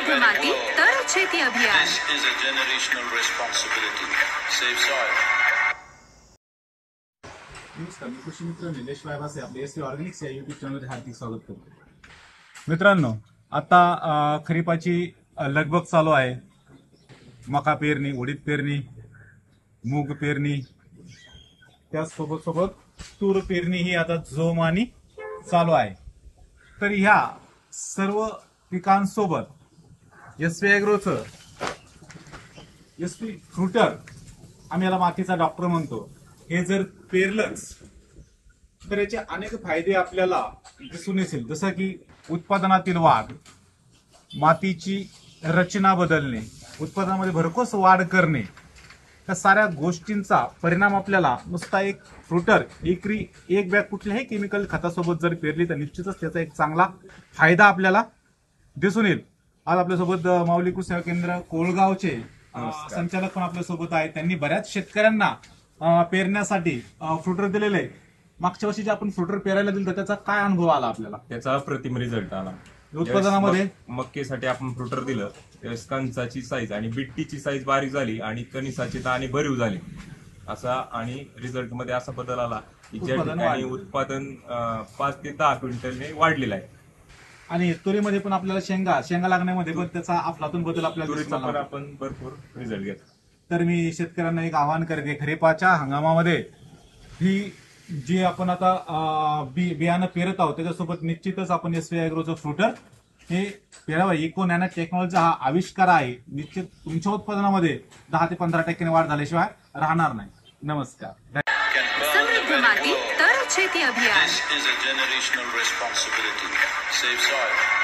समृद्ध माती तर शेती अभियान. This is a generational responsibility. Save soil. नमस्कार, मी कृषी मित्र निलेश वायवासे आपले एसवी ऑर्गॅनिक्स या युट्यूब चॅनलमध्ये हार्दिक स्वागत करतो. मित्रांनो, आता खरीपाची लगबग चालू आहे. मका पेरणी, उडीद पेरणी, मूग पेरणी, त्यासोबत सोबत तूर पेरणी ही आता जोमाने चालू आहे. तर ह्या सर्व पिकांसोबत एसवी ॲग्रोचं एसवी फ्रुटर, आम्ही याला मातीचा डॉक्टर म्हणतो, हे जर पेरलंच तर याचे अनेक फायदे आपल्याला दिसून येतील. जसं की उत्पादनातील वाढ, मातीची रचना बदलणे, उत्पादनामध्ये भरघोस वाढ करणे, या साऱ्या गोष्टींचा परिणाम आपल्याला नुसता एक फ्रुटर एकरी एक बॅग कुठल्याही केमिकल खतासोबत जर पेरली तर निश्चितच त्याचा एक चांगला फायदा आपल्याला दिसून येईल. आज आपल्यासोबत माऊली कृषी सेवा केंद्र कोळगावचे संचालक पण आपल्यासोबत आहेत. त्यांनी बऱ्याच शेतकऱ्यांना पेरण्यासाठी फ्रुटर दिलेले आहे. मागच्या वर्षी जे आपण फ्रुटर पेरायला दिलं तर त्याचा काय अनुभव आला आपल्याला? त्याचा अप्रतिम रिझल्ट आला. उत्पादनामध्ये मक्केसाठी आपण फ्रुटर दिलं त्यावेळेस कणसाची साईज आणि बिट्टीची साईज बारीक झाली आणि कणिसाची दाणे भरीव झाली असा, आणि रिझल्ट मध्ये असा बदल आला की ज्या ठिकाणी उत्पादन 5 ते 10 क्विंटलने वाढलेलं आहे. आणि तुरीमध्ये पण आपल्याला शेंगा लागण्यामध्ये पण त्याचा अफलातून बदल आपल्याला आपण भरपूर रिझल्ट घेतो. तर मी शेतकऱ्यांना एक आवाहन करते, खरीपाच्या हंगामामध्ये ही जी आपण आता बियाणं पेरत आहोत त्याच्यासोबत निश्चितच आपण एसवी ॲग्रोचं फ्रुटर हे पेरावं. इको नॅनो टेक्नॉलॉजी हा आविष्कार आहे. निश्चित तुमच्या उत्पादनामध्ये 10 ते 15% वाढ झाल्याशिवाय राहणार नाही. नमस्कार. समृद्ध माती तर शेती अभियान. This is a generational responsibility. Save soil.